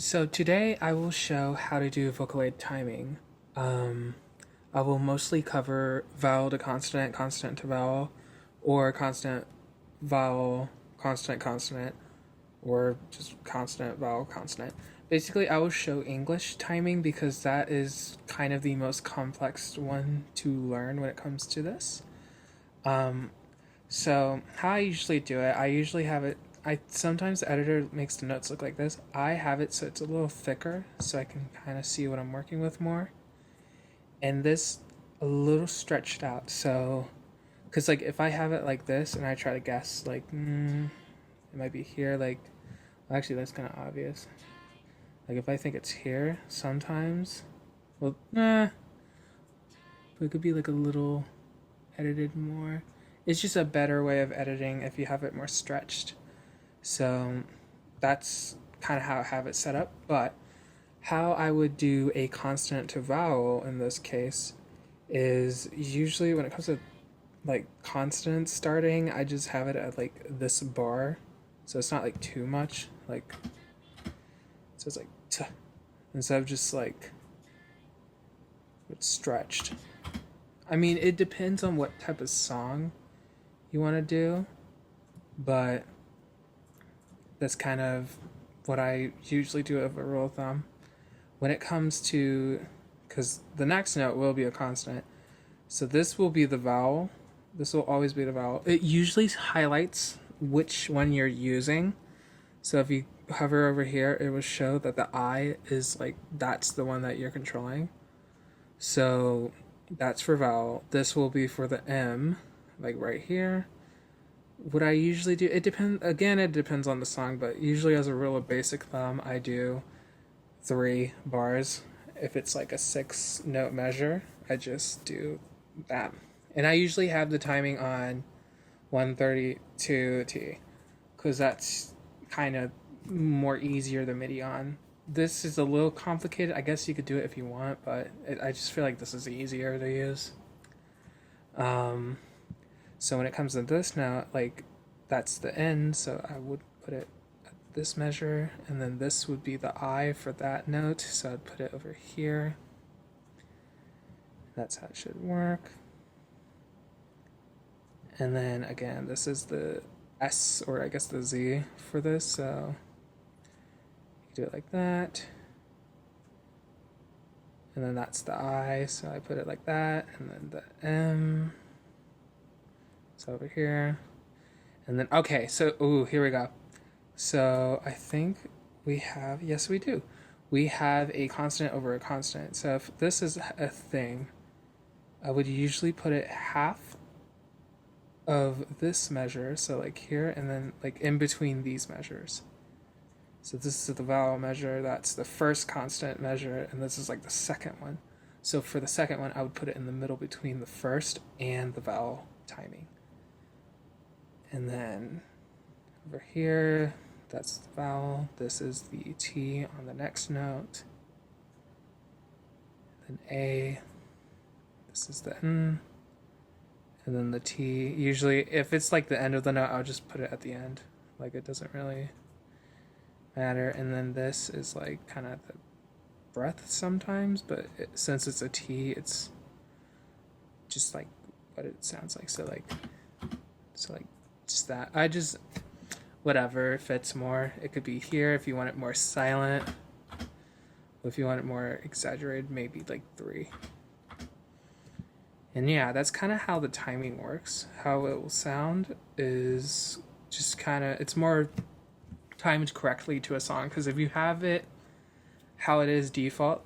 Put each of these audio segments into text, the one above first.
So today I will show how to do Vocaloid timing. Um, I will mostly cover vowel to consonant, consonant to vowel, or consonant, vowel, consonant, consonant, or just consonant, vowel, consonant. Basically, I will show English timing because that is kind of the most complex one to learn when it comes to this. Um, so how I usually do it, I usually have it. I sometimes the editor makes the notes look like this. I have it so it's a little thicker, so I can kind of see what I'm working with more. And this a little stretched out, so because like if I have it like this and I try to guess, like it might be here. Like well, actually, that's kind of obvious. Like if I think it's here, sometimes, well, but it could be like a little edited more. It's just a better way of editing if you have it more stretched. So that's kind of how I have it set up. But how I would do a consonant to vowel in this case is usually when it comes to like consonants starting, I just have it at like this bar. So it's not like too much. Like, so it's like t instead of just like it's stretched. I mean, it depends on what type of song you want to do, but that's kind of what I usually do as a rule of thumb. When it comes to, because the next note will be a consonant, so this will be the vowel. This will always be the vowel. It usually highlights which one you're using. So if you hover over here, it will show that the I is like, that's the one that you're controlling. So that's for vowel. This will be for the M, like right here. What I usually do, it depends, again, it depends on the song, but usually as a rule of basic thumb, I do 3 bars. If it's like a 6 note measure, I just do that. And I usually have the timing on 132 T because that's kind of more easier than MIDI on. This is a little complicated. I guess you could do it if you want, but I just feel like this is easier to use. So when it comes to this now, like that's the end, so I would put it at this measure, and then this would be the I for that note, so I'd put it over here. That's how it should work. And then again, this is the S, or I guess the Z for this, so you do it like that. And then that's the I, so I put it like that, and then the M. So over here. And then, okay, so, ooh, here we go. So I think we have, yes, we do. We have a consonant over a consonant. So if this is a thing, I would usually put it half of this measure, so like here, and then like in between these measures. So this is the vowel measure, that's the first consonant measure, and this is like the second one. So for the second one, I would put it in the middle between the first and the vowel timing. And then over here, that's the vowel. This is the T on the next note. Then A. This is the N. And then the T. Usually, if it's like the end of the note, I'll just put it at the end. Like it doesn't really matter. And then this is like kind of the breath sometimes, but since it's a T, it's just like what it sounds like. So like just that. I just, whatever fits more. It could be here if you want it more silent. If you want it more exaggerated, maybe like 3. And yeah, that's kind of how the timing works. How it will sound is just kind of, it's more timed correctly to a song. Because if you have it how it is default,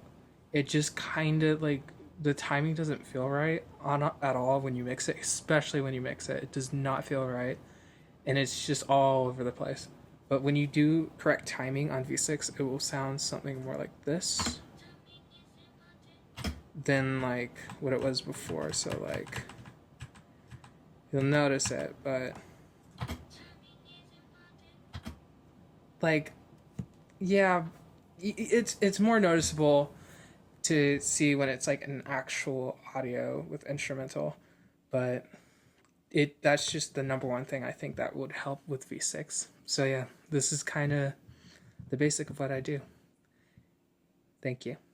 it just kind of like, the timing doesn't feel right at all when you mix it, especially when you mix it. It does not feel right. And it's just all over the place. But when you do correct timing on V6, it will sound something more like this than like what it was before. So like, you'll notice it, but like, yeah, it's more noticeable to see when it's like an actual audio with instrumental, but that's just the number one thing I think that would help with V6. So yeah, this is kind of the basic of what I do. Thank you.